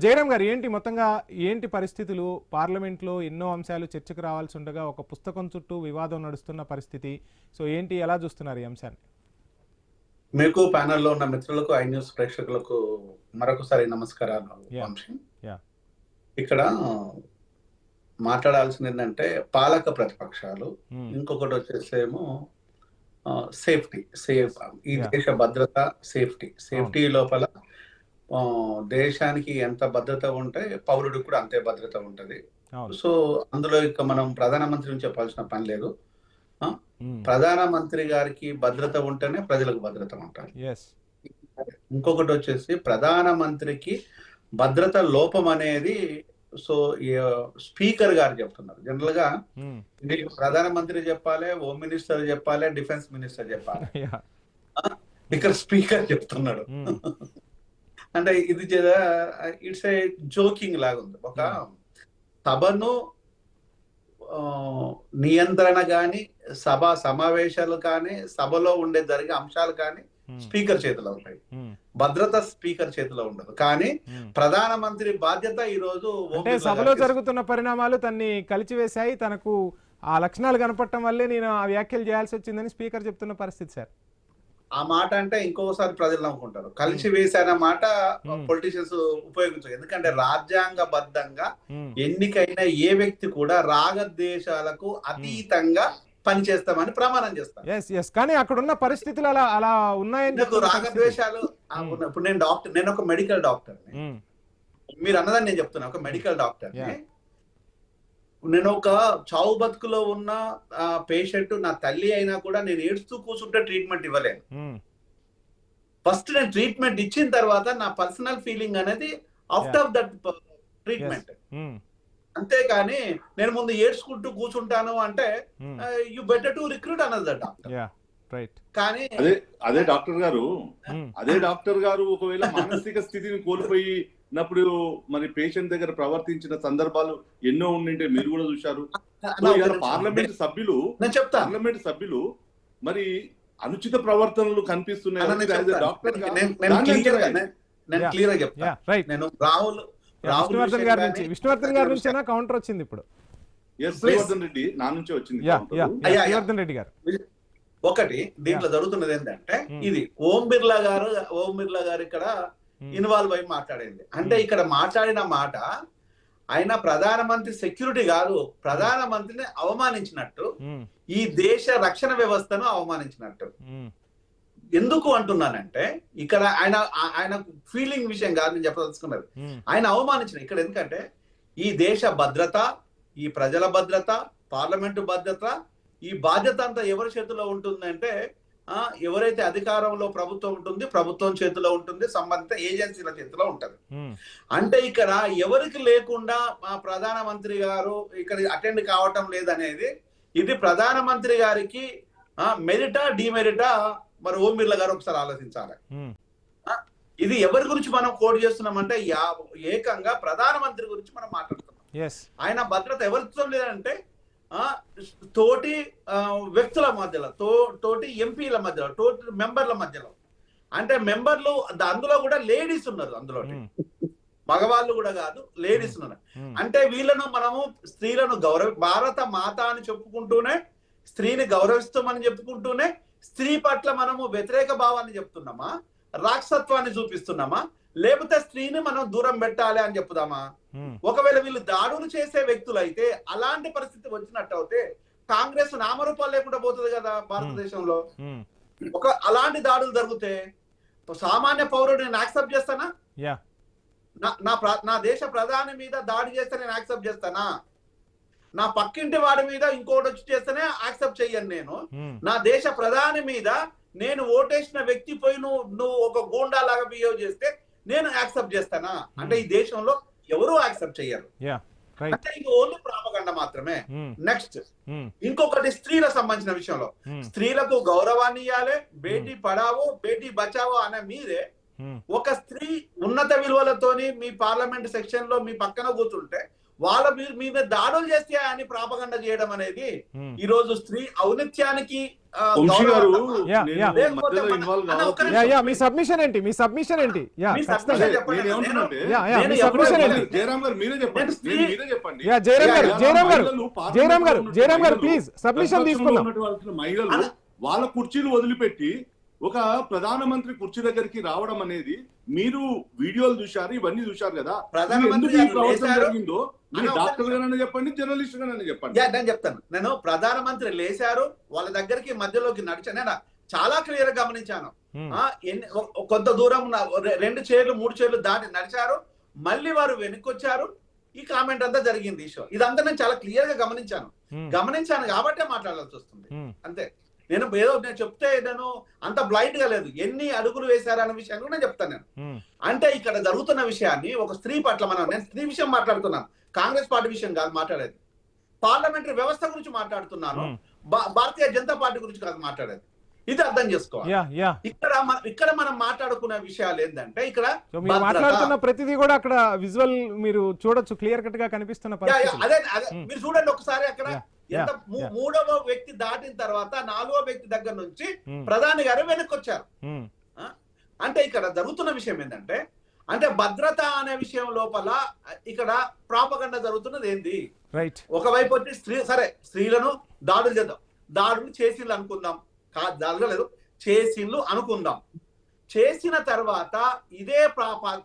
జయరామ్ గారు ఏంటి మొత్తంగా ఏంటి పరిస్థితులు పార్లమెంట్లో ఎన్నో అంశాలు చర్చకు రావాల్సి ఉండగా ఒక పుస్తకం చుట్టూ వివాదం నడుస్తున్న పరిస్థితి. సో ఏంటి ఎలా చూస్తున్నారు ఈ అంశాన్ని? మీకు ప్యానెల్లో ఉన్న మిత్రులకు ఐ న్యూస్ ప్రేక్షకులకు మరొకసారి నమస్కారాలు వంశీ. ఇక్కడ మాట్లాడాల్సింది ఏంటంటే పాలక ప్రతిపక్షాలు, ఇంకొకటి వచ్చేసేమో సేఫ్టీ, ఈ దేశ భద్రత, సేఫ్టీ లోపల దేశానికి ఎంత భద్రత ఉంటే పౌరుడికి కూడా అంతే భద్రత ఉంటది. సో అందులో ఇక మనం ప్రధానమంత్రిని చెప్పాల్సిన పని లేదు. ప్రధానమంత్రి గారికి భద్రత ఉంటేనే ప్రజలకు భద్రత ఉంటుంది. ఇంకొకటి వచ్చేసి ప్రధానమంత్రికి భద్రత లోపం అనేది సో స్పీకర్ గారు చెప్తున్నారు. జనరల్ గా ప్రధానమంత్రి చెప్పాలి, హోమ్ మినిస్టర్ చెప్పాలి, డిఫెన్స్ మినిస్టర్ చెప్పాలి. ఇక్కడ స్పీకర్ చెప్తున్నాడు. అంటే ఇది ఇట్స్ ఏ జోకింగ్ లాగా ఉంది. ఒక సభను నియంత్రణ కానీ, సభ సమావేశాలు కానీ, సభలో ఉండే జరిగే అంశాలు కానీ స్పీకర్ చేతిలో ఉంటాయి. భద్రత స్పీకర్ చేతిలో ఉండదు. కానీ ప్రధానమంత్రి బాధ్యత ఈ రోజు సభలో జరుగుతున్న పరిణామాలు తన్ని కలిచివేశాయి, తనకు ఆ లక్షణాలు కనపడటం వల్లే నేను ఆ వ్యాఖ్యలు చేయాల్సి వచ్చిందని స్పీకర్ చెప్తున్న పరిస్థితి సార్. ఆ మాట అంటే ఇంకోసారి ప్రజలు నమ్ముకుంటారు. కలిసి వేసిన మాట పొలిటీషియన్స్ ఉపయోగించారు. ఎందుకంటే రాజ్యాంగబద్ధంగా ఎన్నికైన ఏ వ్యక్తి కూడా రాగద్వేషాలకు అతీతంగా పనిచేస్తామని ప్రమాణం చేస్తారు. కానీ అక్కడ ఉన్న పరిస్థితులు అలా ఉన్నాయని రాగద్వేషాలు ఇప్పుడు నేను ఒక మెడికల్ డాక్టర్, మీరు అన్నదని నేను చెప్తున్నా. ఒక మెడికల్ డాక్టర్, నేను ఒక చావు బతుకులో ఉన్న పేషెంట్ నా తల్లి అయినా కూడా నేను ఏడుస్తూ కూర్చుంటే ట్రీట్మెంట్ ఇవ్వలేను. ఫస్ట్ నేను ట్రీట్మెంట్ ఇచ్చిన తర్వాత నా పర్సనల్ ఫీలింగ్ అనేది ఆఫ్టర్ దట్ ట్రీట్మెంట్. అంతేకాని నేను ముందు ఏడ్చుకుంటూ కూర్చుంటాను అంటే you better to recruit another doctor. కానీ అదే డాక్టర్ గారు ఒకవేళ మానసిక స్థితిని కోల్పోయినప్పుడు మరి పేషెంట్ దగ్గర ప్రవర్తించిన సందర్భాలు ఎన్నో ఉండింటే మీరు కూడా చూశారు. పార్లమెంట్ సభ్యులు మరి అనుచిత ప్రవర్తనలు కనిపిస్తున్నాయి. విష్ణువర్ధన్ గారి నుంచి కౌంటర్ వచ్చింది ఇప్పుడు. శ్రీవర్ధన్ రెడ్డి నా నుంచే వచ్చింది. రెడ్డి గారు ఒకటి దీంట్లో జరుగుతున్నది ఏంటంటే, ఇది ఓం బిర్లా గారు ఇక్కడ ఇన్వాల్వ్ అయి మాట్లాడింది. అంటే ఇక్కడ మాట్లాడిన మాట ఆయన ప్రధానమంత్రి సెక్యూరిటీ కాదు, ప్రధానమంత్రిని అవమానించినట్టు, ఈ దేశ రక్షణ వ్యవస్థను అవమానించినట్టు. ఎందుకు అంటున్నానంటే ఇక్కడ ఆయన ఫీలింగ్ విషయం కాదు నేను చెప్పదలుచుకున్నది. ఆయన అవమానించిన ఇక్కడ ఎందుకంటే ఈ దేశ భద్రత, ఈ ప్రజల భద్రత, పార్లమెంటు భద్రత, ఈ బాధ్యత అంతా ఎవరి చేతిలో ఉంటుందంటే ఎవరైతే అధికారంలో ప్రభుత్వం ఉంటుంది, ప్రభుత్వం చేతిలో ఉంటుంది, సంబంధిత ఏజెన్సీల చేతిలో ఉంటది. అంటే ఇక్కడ ఎవరికి లేకుండా మా ప్రధానమంత్రి గారు ఇక్కడ అటెండ్ కావటం లేదనేది ఇది ప్రధానమంత్రి గారికి మెరిటా డిమెరిటా మరి ఓం బిర్లా గారు ఒకసారి ఆలోచించాలి. ఇది ఎవరి గురించి మనం కోడ్ చేస్తున్నామంటే ఏకంగా ప్రధానమంత్రి గురించి మనం మాట్లాడుతున్నాం. ఆయన భద్రత ఎవరితో లేదంటే తోటి వ్యక్తుల మధ్యలో, తోటి ఎంపీల మధ్యలో, తోటి మెంబర్ల మధ్యలో. అంటే మెంబర్లు అందులో కూడా లేడీస్ ఉన్నారు, అందులో మగవాళ్ళు కూడా కాదు, లేడీస్ ఉన్నారు. అంటే వీళ్ళను మనము స్త్రీలను భారత మాత అని చెప్పుకుంటూనే, స్త్రీని గౌరవిస్తామని చెప్పుకుంటూనే స్త్రీ పట్ల మనము వ్యతిరేక భావాన్ని చెప్తున్నామా, రాక్షసత్వాన్ని చూపిస్తున్నామా, లేకపోతే స్త్రీని మనం దూరం పెట్టాలి అని చెప్పుదామా? ఒకవేళ వీళ్ళు దాడులు చేసే వ్యక్తులు అయితే అలాంటి పరిస్థితి వచ్చినట్టు అయితే కాంగ్రెస్ నామరూపాలు లేకుండా పోతుంది కదా భారతదేశంలో. అలాంటి దాడులు జరిగితే సామాన్య పౌరుడు నేను యాక్సెప్ట్ చేస్తానా? నా దేశ ప్రధాని మీద దాడి చేస్తే నేను యాక్సెప్ట్ చేస్తానా? నా పక్కింటి వాడి మీద ఇంకోటి వచ్చి చేస్తేనే యాక్సెప్ట్ చెయ్యను నేను. నా దేశ ప్రధాని మీద నేను ఓటేసిన వ్యక్తి పోయి నువ్వు ఒక గూండా లాగా బిహేవ్ చేస్తే నేను యాక్సెప్ట్ చేస్తానా? అంటే ఈ దేశంలో ఎవరు యాక్సెప్ట్ చెయ్యరు. అంటే ఇది ఓన్లీ ప్రాపగండ మాత్రమే. నెక్స్ట్ ఇంకొకటి స్త్రీలకు సంబంధించిన విషయంలో స్త్రీలకు గౌరవాన్ని ఇవ్వాలి. బేటీ పడావో బేటీ బచావో అనే మీరే ఒక స్త్రీ ఉన్నత విలువలతోని మీ పార్లమెంట్ సెక్షన్ లో మీ పక్కన కూర్చుంటే వాళ్ళ మీద దాడులు చేస్తే అని ప్రాపగండ చేయడం అనేది Hmm. ఈ రోజు స్త్రీ ఔన్నత్యానికి వంశీ గారు Yeah, నేను yeah. మధ్యలో ఇన్వాల్వ్ అన్న, ఒక్క కావద్దు. యా యా మీ సబ్మిషన్ ఏంటి మీ సబ్మిషన్ ఏంటి యా మీ ఖచ్చితంగా. submission అదే, చెప్పండి. నేను ఏమంటున్నానంటే, యా యా నేను మీ ఎప్పుడో సబ్మిషన్ చెప్పలేదు. ఏంటి జయరామ్ గారు మీరే చెప్పండి, నేను మీరే చెప్పండి. యా జయరామ్ గారు యా, జయరామ్ గారు మహిళలు, జయరామ్ గారు పార్లమెంట్లో జయరామ్ గారు ఉన్న ప్లీజ్ సబ్మిషన్ ప్రతిపక్షంలో తీసుకుందాం. ఉన్నటువంటి మహిళలు అలా- వాళ్ళ కుర్చీలు వదిలిపెట్టి ఒక ప్రధానమంత్రి కుర్చీ దగ్గరికి రావడం అనేది మీరు వీడియోలు చూశారు, ఇవన్నీ చూశారు కదా. ప్రధానమంత్రి ఎందుకు ఈ గారు ప్రవర్తన లేచారు. జరిగిందో మీరు అన్న, ఒక్క డాక్టర్ గారైనా చెప్పండి, జర్నలిస్ట్ గారైనా చెప్పండి. యా, నేను చెప్తాను. నేను ప్రధానమంత్రి లేచారు, వాళ్ళ దగ్గరికి మధ్యలోకి నడిచాను. నేను చాలా క్లియర్ గా గమనించాను. Hmm. కొంత దూరం 2 చైర్లు 3 చైర్లు దాటి నడిచారు, మళ్ళీ వారు వెనక్కొచ్చారు. ఈ కామెంట్ అంతా జరిగింది ఈ షో. ఇదంతా నేను చాలా క్లియర్ గా గమనించాను. Hmm. గమనించాను కాబట్టే మాట్లాడాల్సి వస్తుంది. Hmm. అంతే. నేను చెప్తే నేను అంత బ్లైండ్ గా లేదు. ఎన్ని అడుగులు వేశారన్న విషయాన్ని కూడా నేను చెప్తాను. నేను Hmm. అంటే ఇక్కడ జరుగుతున్న విషయాన్ని ఒక స్త్రీ పట్ల నేను స్త్రీ విషయం మాట్లాడుతున్నాను, కాంగ్రెస్ పార్టీ విషయం కాదు మాట్లాడేది. పార్లమెంటరీ వ్యవస్థ గురించి మాట్లాడుతున్నాను, భారతీయ జనతా పార్టీ గురించి కాదు మాట్లాడేది. ఇది అర్థం చేసుకోవాలి. యా యా ఇక్కడ మనం మాట్లాడుకునే విషయాలు ఏంటంటే ఇక్కడ సో మీరు మాట్లాడుతున్న ప్రతిదీ కూడా అక్కడ విజువల్ మీరు చూడొచ్చు, క్లియర్ కట్ గా కనిపిస్తున్న పరిస్థితి. అదే మీరు చూడండి ఒకసారి అక్కడ Yeah, ఎంత yeah. 3వ వ్యక్తి దాటిన తర్వాత 4వ వ్యక్తి దగ్గర నుంచి Hmm. ప్రధాని గారు వెనక్కి వచ్చారు. Hmm. అంటే ఇక్కడ జరుగుతున్న విషయం ఏంటంటే అంటే భద్రత అనే విషయం లోపల ఇక్కడ ప్రాపగండ జరుగుతున్నది ఏంది? రైట్ ఒకవైపు వచ్చి స్త్రీలను దాడులు చేద్దాం, దాడులు చేసిండ్లు అనుకుందాం, జరగలేదు చేసిండ్లు అనుకుందాం. చేసిన తర్వాత ఇదే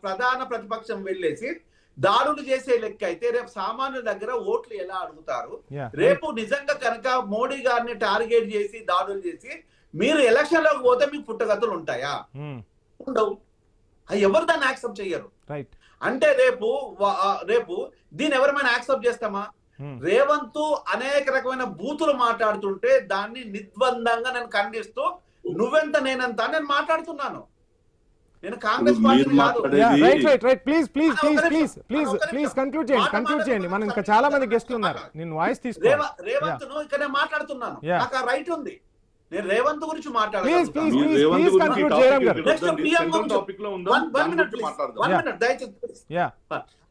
ప్రధాన ప్రతిపక్షం వెళ్ళేసి దాడులు చేసే లెక్క అయితే రేపు సామాన్యుల దగ్గర ఓట్లు ఎలా అడుగుతారు? రేపు నిజంగా కనుక మోడీ గారిని టార్గెట్ చేసి దాడులు చేసి మీరు ఎలక్షన్ లోకి పోతే మీకు పుట్టగతులు ఉంటాయా? ఉండవు. ఎవరు దాన్ని యాక్సెప్ట్ చెయ్యరు. రైట్ అంటే రేపు దీన్ని ఎవరైనా యాక్సెప్ట్ చేస్తామా? రేవంత్ అనేక రకమైన బూతులు మాట్లాడుతుంటే దాన్ని నిర్బంధంగా నేను ఖండిస్తూ నువ్వెంత నేనంత నేను మాట్లాడుతున్నాను. నేను కాంగ్రెస్ పార్టీ కాదు. ప్లీజ్ కంక్లూడ్ చేయండి. మనం ఇంకా చాలా మంది గెస్ట్లు ఉన్నారు. నేను వాయిస్ తీసుకోవాలి. రేవంత్ ను ఇక్కడ నేను మాట్లాడుతున్నాను, నాకు ఆ రైట్ ఉంది. నేను రేవంత్ గురించి Please, మాట్లాడాలి. please conclude, జయరామ్ గారు.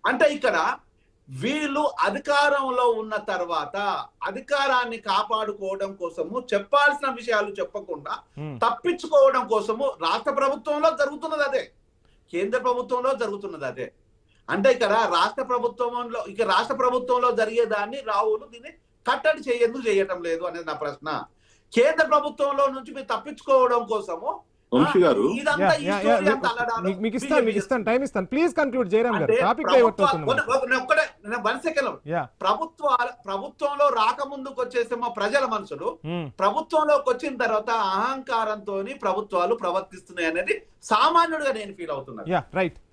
అంటే ఇక్కడ వీళ్ళు అధికారంలో ఉన్న తర్వాత అధికారాన్ని కాపాడుకోవడం కోసము చెప్పాల్సిన విషయాలు చెప్పకుండా తప్పించుకోవడం కోసము రాష్ట్ర ప్రభుత్వంలో జరుగుతున్నది అదే, కేంద్ర ప్రభుత్వంలో జరుగుతున్నది అదే. అంటే ఇక్కడ రాష్ట్ర ప్రభుత్వంలో జరిగేదాన్ని రావులు దీన్ని కట్టడి ఎందుకు చేయటం లేదు అనేది నా ప్రశ్న. కేంద్ర ప్రభుత్వంలో నుంచి మీరు తప్పించుకోవడం కోసము మీకు ఇస్తాను టైం ఇస్తాను. ప్లీజ్ కంక్లూడ్ జయరామ్ గారు. టాపిక్ డైవర్ట్ అవుతుంది. ప్రభుత్వంలో రాకముందుకు వచ్చేసేమో ప్రజల మనుషులు ప్రభుత్వంలోకి వచ్చిన తర్వాత అహంకారంతో ప్రభుత్వాలు ప్రవర్తిస్తున్నాయి అనేది సామాన్యుడిగా నేను ఫీల్ అవుతున్నాను. రైట్